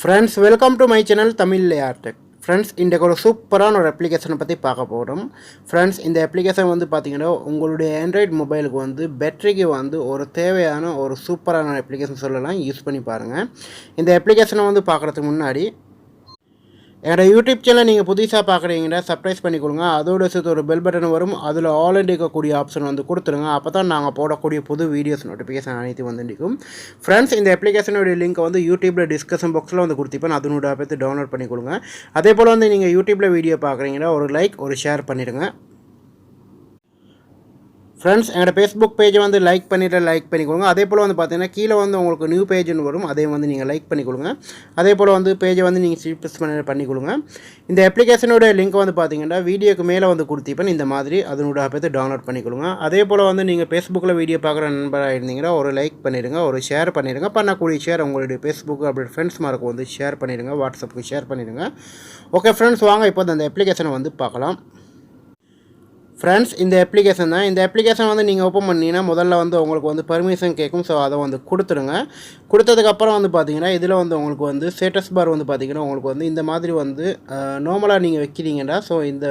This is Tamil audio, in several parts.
Friends, welcome to my channel Tamil Layer Tech. Friends இன்றைக்கு ஒரு சூப்பரான ஒரு அப்ளிகேஷனை பற்றி பார்க்க போகிறோம். ஃப்ரெண்ட்ஸ், இந்த அப்ளிகேஷன் வந்து பார்த்திங்கன்னா உங்களுடைய ஆண்ட்ராய்டு மொபைலுக்கு வந்து பேட்டரிக்கு வந்து ஒரு தேவையான ஒரு சூப்பரான அப்ளிகேஷன் சொல்லலாம். யூஸ் பண்ணி பாருங்கள். இந்த அப்ளிகேஷனை வந்து பார்க்குறதுக்கு முன்னாடி என்னோட யூடியூப் சேனல் நீங்கள் புதுசாக பார்க்குறீங்கன்னா சப்ஸ்கிரைப் பண்ணி கொடுங்க. அதோட சேர்த்து ஒரு பெல் பட்டன் வரும். அதில் ஆல்ரெடி இருக்கக்கூடிய ஆப்ஷன் வந்து கொடுத்துருங்க. அப்போ தான் நாங்கள் போடக்கூடிய புது வீடியோஸ் நோட்டிஃபிகேஷன் அனைத்து வந்து நிற்கும். ஃப்ரெண்ட்ஸ், இந்த அப்ளிகேஷனுடைய லிங்க் வந்து யூடியூப்பில் டிஸ்கஷன் பாக்ஸில் வந்து கொடுத்திப்பேன். அதனோட பார்த்து டவுன்லோட் பண்ணி கொடுங்க. அதே போல் வந்து நீங்கள் யூடியூப்பில் வீடியோ பார்க்குறீங்கன்னா ஒரு லைக் ஒரு ஷேர் பண்ணிடுங்க. ஃப்ரெண்ட்ஸ், என்னோட ஃபேஸ்புக் பேஜை வந்து லைக் பண்ணிக்கொடுங்க. அதே போல் வந்து பார்த்தீங்கன்னா கீழே வந்து உங்களுக்கு நியூ பேஜ்னு வரும். அதே வந்து நீங்கள் லைக் பண்ணிக்கொடுங்க. அதே போல் வந்து பேஜை வந்து நீங்கள் சீப்ஸ் பண்ணிக்கொடுங்க. இந்த அப்ளிகேஷனோட லிங்க் வந்து பார்த்தீங்கன்னா வீடியோக்கு மேலே வந்து கொடுத்திப்பேன். இந்த மாதிரி அதனோட பார்த்து டவுன்லோட் பண்ணிக்கொடுங்க. அதே போல் வந்து நீங்கள் ஃபேஸ்புக்கில் வீடியோ பார்க்குற நண்பராக இருந்தீங்கன்னா ஒரு லைக் பண்ணிடுங்க, ஒரு ஷேர் பண்ணிடுங்க. பண்ணக்கூடிய ஷேர் உங்களுடைய ஃபேஸ்புக் அப்படி ஃப்ரெண்ட்ஸ் மார்க்கு வந்து ஷேர் பண்ணிடுங்க, வாட்ஸ்அப்புக்கு ஷேர் பண்ணிடுங்க. ஓகே ஃப்ரெண்ட்ஸ், வாங்க இப்போ அந்த அப்ளிகேஷனை வந்து பார்க்கலாம். ஃப்ரெண்ட்ஸ், இந்த அப்ளிகேஷன் தான். இந்த அப்ளிகேஷன் வந்து நீங்கள் ஓப்பன் பண்ணிங்கன்னா முதல்ல வந்து உங்களுக்கு வந்து பர்மிஷன் கேட்கும். ஸோ அதை வந்து கொடுத்துருங்க. கொடுத்ததுக்கப்புறம் வந்து பார்த்தீங்கன்னா இதில் வந்து உங்களுக்கு வந்து ஸ்டேட்டஸ் பார் வந்து பார்த்தீங்கன்னா உங்களுக்கு வந்து இந்த மாதிரி வந்து நார்மலாக நீங்கள் வைக்கிறீங்கன்னா ஸோ இந்த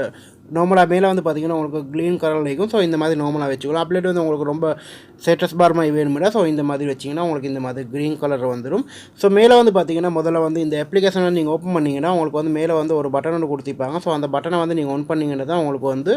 நார்மலாக மேலே வந்து பார்த்திங்கன்னா உங்களுக்கு க்ரீன் கலரில் இருக்கும். ஸோ இந்த மாதிரி நார்மலாக வச்சுக்கலாம். அப்லேட் வந்து உங்களுக்கு ரொம்ப ஸ்டேட்டஸ் பார் மாதிரி வேணுமில்ல. ஸோ இந்த மாதிரி வச்சிங்கன்னா உங்களுக்கு இந்த மாதிரி க்ரீன் கலர் வந்துடும். ஸோ மேலே வந்து பார்த்திங்கன்னா முதல்ல வந்து இந்த அப்ளிகேஷனை நீங்கள் ஓப்பன் பண்ணிங்கன்னா உங்களுக்கு வந்து மேலே வந்து ஒரு பட்டன் ஒன்று கொடுத்திருப்பாங்க. ஸோ அந்த பட்டனை வந்து நீங்கள் ஒன் பண்ணிங்கன்னா தான் உங்களுக்கு வந்து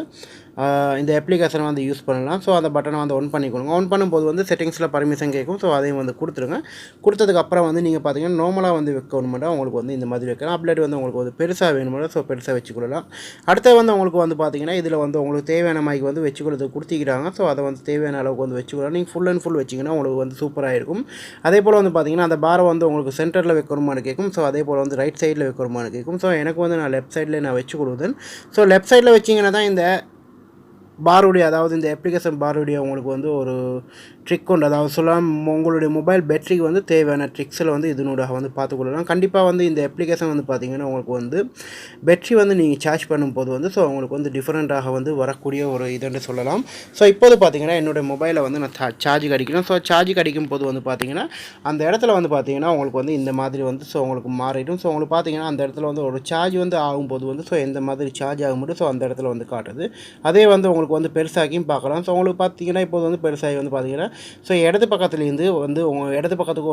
இந்த அப்ளிகேஷனை வந்து யூஸ் பண்ணலாம். ஸோ அந்த பட்டனை வந்து ஒன் பண்ணிக்கொடுங்க. ஒன் பண்ணும்போது வந்து செட்டிங்ஸில் பர்மிஷன் கேட்கும். ஸோ அதையும் வந்து கொடுத்துருங்க. கொடுத்ததுக்கப்புறம் வந்து நீங்கள் பார்த்தீங்கன்னா நார்மலாக வந்து வைக்கணுமெண்டா உங்களுக்கு வந்து இந்த மாதிரி வைக்கலாம். அப்லேட் வந்து உங்களுக்கு வந்து பெருசாக வேணுமெண்டா ஸோ பெருசாக வச்சுக்கொள்ளலாம். அடுத்து வந்து உங்களுக்கு வந்து பார்த்தீங்கன்னா இதில் வந்து உங்களுக்கு தேவையான மைக் வந்து வச்சுக்கிறதுக்கு கொடுத்திக்கிறாங்க. ஸோ அதை வந்து தேவையான அளவுக்கு வந்து வச்சுக்கலாம். நீங்கள் ஃபுல் அண்ட் ஃபுல் வச்சிங்கன்னா உங்களுக்கு வந்து சூப்பராக இருக்கும். அதே போல் வந்து பார்த்தீங்கன்னா அந்த பாரை வந்து உங்களுக்கு சென்டரில் வைக்கணுமான்னு கேட்கும். ஸோ அதே போல் வந்து ரைட் சைடில் வைக்கணுமான்னு கேட்கும். ஸோ எனக்கு வந்து நான் லெஃப்ட் சைடில் நான் வச்சு கொடுத்தேன். ஸோ லெஃப்ட் சைடில் வச்சிங்கன்னா தான் இந்த பாருடைய அதாவது இந்த அப்ளிகேஷன் பாருடைய உங்களுக்கு வந்து ஒரு ட்ரிக் உண்டு. அதாவது சொல்லலாம் உங்களுடைய மொபைல் பேட்டரிக்கு வந்து தேவையான ட்ரிக்ஸில் வந்து இதனூடாக வந்து பார்த்துக்கொள்ளலாம். கண்டிப்பாக வந்து இந்த அப்ளிகேஷன் வந்து பார்த்திங்கன்னா உங்களுக்கு வந்து பேட்டரி வந்து நீங்கள் சார்ஜ் பண்ணும்போது வந்து ஸோ உங்களுக்கு வந்து டிஃப்ரெண்ட்டாக வந்து வரக்கூடிய ஒரு இதுன்னு சொல்லலாம். ஸோ இப்போது பார்த்திங்கன்னா என்னுடைய மொபைலை வந்து நான் சார்ஜ் அடிக்கணும். ஸோ சார்ஜ் அடிக்கும் போது வந்து பார்த்திங்கன்னா அந்த இடத்துல வந்து பார்த்திங்கன்னா உங்களுக்கு வந்து இந்த மாதிரி வந்து ஸோ உங்களுக்கு மாறிடும். ஸோ உங்களுக்கு பார்த்திங்கன்னா அந்த இடத்துல வந்து ஒரு சார்ஜ் வந்து ஆகும்போது வந்து ஸோ எந்த மாதிரி சார்ஜ் ஆகும்போது ஸோ அந்த இடத்துல வந்து காட்டுது. அதே வந்து உங்களுக்கு வந்து பெருசாகியும் பார்க்கலாம். ஸோ உங்களுக்கு பார்த்தீங்கன்னா இப்போ வந்து பெருசாகி வந்து பார்த்தீங்கன்னா ஸோ இடது பக்கத்துலேருந்து வந்து உங்கள் இடது பக்கத்துக்கு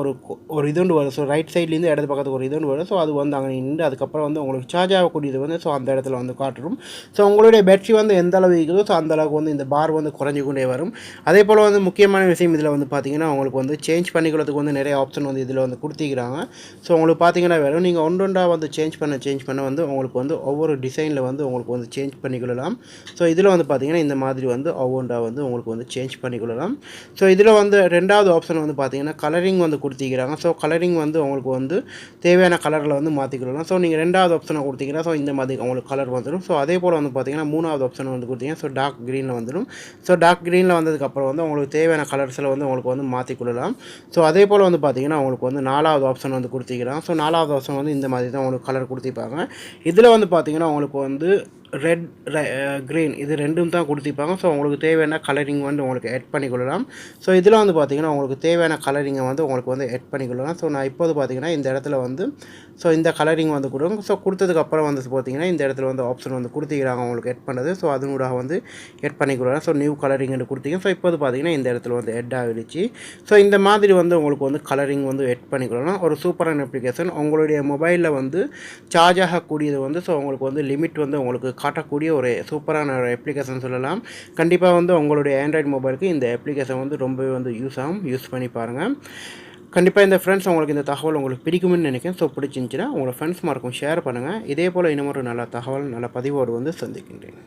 ஒரு இதுண்டு வரும். ஸோ ரைட் சைட்லேருந்து இடது பக்கத்துக்கு ஒரு இதுண்டு வரும். ஸோ அது வந்து அங்கே நின்று அதுக்கப்புறம் வந்து உங்களுக்கு சார்ஜ் ஆகக்கூடியது வந்து ஸோ அந்த இடத்துல வந்து காட்டுரும். ஸோ உங்களுடைய பேட்டரி வந்து எந்த அளவு இருக்குதோ ஸோ அந்த அளவுக்கு வந்து இந்த பார் வந்து குறைஞ்சி கொண்டே வரும். அதே போல் வந்து முக்கியமான விஷயம் இதில் வந்து பார்த்தீங்கன்னா உங்களுக்கு வந்து சேஞ்ச் பண்ணிக்கிறதுக்கு வந்து நிறைய ஆப்ஷன் வந்து இதில் வந்து கொடுத்திக்கிறாங்க. ஸோ உங்களுக்கு பார்த்தீங்கன்னா வேறு நீங்கள் ஒன்றொண்டாக வந்து சேஞ்ச் பண்ண வந்து உங்களுக்கு வந்து ஒவ்வொரு டிசைனில் வந்து உங்களுக்கு வந்து சேஞ்ச் பண்ணிக்கொள்ளலாம். ஸோ இதில் வந்து பார்த்தீங்கன்னா இந்த மாதிரி வந்து ஒவ்வொன்றா வந்து உங்களுக்கு வந்து சேஞ்ச் பண்ணிக்கொள்ளலாம். ஸோ இதில் வந்து ரெண்டாவது ஆப்ஷன் வந்து பார்த்தீங்கன்னா கலரிங் வந்து கொடுத்திக்கிறாங்க. ஸோ கலரிங் வந்து உங்களுக்கு வந்து தேவையான கலரில் வந்து மாற்றிக்கொள்ளலாம். ஸோ நீங்கள் ரெண்டாவது ஆப்ஷனை கொடுத்தீங்கன்னா ஸோ இந்த மாதிரி உங்களுக்கு கலர் வந்துடும். ஸோ அதே போல் வந்து பார்த்தீங்கன்னா மூணாவது ஆப்ஷன் வந்து கொடுத்தீங்கன்னா ஸோ டார்க் க்ரீனில் வந்துடும். ஸோ டார்க் க்ரீனில் வந்ததுக்கப்புறம் வந்து உங்களுக்கு தேவையான கலர்ஸில் வந்து உங்களுக்கு வந்து மாற்றிக்கொள்ளலாம். ஸோ அதே போல் வந்து பார்த்தீங்கன்னா உங்களுக்கு வந்து நாலாவது ஆப்ஷன் வந்து கொடுத்திக்கிறாங்க. ஸோ நாலாவது ஆப்ஷன் வந்து இந்த மாதிரி தான் உங்களுக்கு கலர் கொடுத்திருப்பாங்க. இதில் வந்து பார்த்தீங்கன்னா உங்களுக்கு வந்து ரெட் க்ரீன் இது ரெண்டும் தான் கொடுத்திருப்பாங்க. ஸோ உங்களுக்கு தேவையான கலரிங் வந்து உங்களுக்கு ஆட் பண்ணிக்கொள்ளலாம். ஸோ இதில் வந்து பார்த்திங்கன்னா உங்களுக்கு தேவையான கலரிங்கை வந்து உங்களுக்கு வந்து ஆட் பண்ணிக்கொள்ளலாம். ஸோ நான் இப்போது பார்த்திங்கன்னா இந்த இடத்துல வந்து ஸோ இந்த கலரிங் வந்து கொடுங்க. ஸோ கொடுத்ததுக்கப்புறம் வந்து பார்த்திங்கன்னா இந்த இடத்துல வந்து ஆப்ஷன் வந்து கொடுத்திக்கிறாங்க உங்களுக்கு ஆட் பண்ணது. ஸோ அதனூடாக வந்து ஆட் பண்ணிக்கொள்ளலாம். ஸோ நியூ கலரிங் கொடுத்திங்க. ஸோ இப்போது பார்த்திங்கன்னா இந்த இடத்துல வந்து ஆட் ஆகிடுச்சு. ஸோ இந்த மாதிரி வந்து உங்களுக்கு வந்து கலரிங் வந்து ஆட் பண்ணிக்கொள்ளலாம். ஒரு சூப்பரான அப்ளிகேஷன். உங்களுடைய மொபைலில் வந்து சார்ஜ் ஆகக்கூடியது வந்து ஸோ உங்களுக்கு வந்து லிமிட் வந்து உங்களுக்கு காட்டக்கூடிய ஒரு சூப்பரான ஒரு அப்ளிகேஷன் சொல்லலாம். கண்டிப்பாக வந்து உங்களுடைய ஆண்ட்ராய்டு மொபைலுக்கு இந்த அப்ளிகேஷன் வந்து ரொம்பவே வந்து யூஸ் பண்ணி பாருங்கள். கண்டிப்பாக இந்த ஃப்ரெண்ட்ஸ் உங்களுக்கு இந்த தகவல் உங்களுக்கு பிடிக்கும்னு நினைக்கிறேன். ஸோ பிடிச்சிருந்துச்சுன்னா உங்களோட ஃப்ரெண்ட்ஸ் மார்க்கும் ஷேர் பண்ணுங்கள். இதே போல் இன்னும் ஒரு நல்ல தகவல் நல்ல பதிவோடு வந்து சந்திக்கின்றேன்.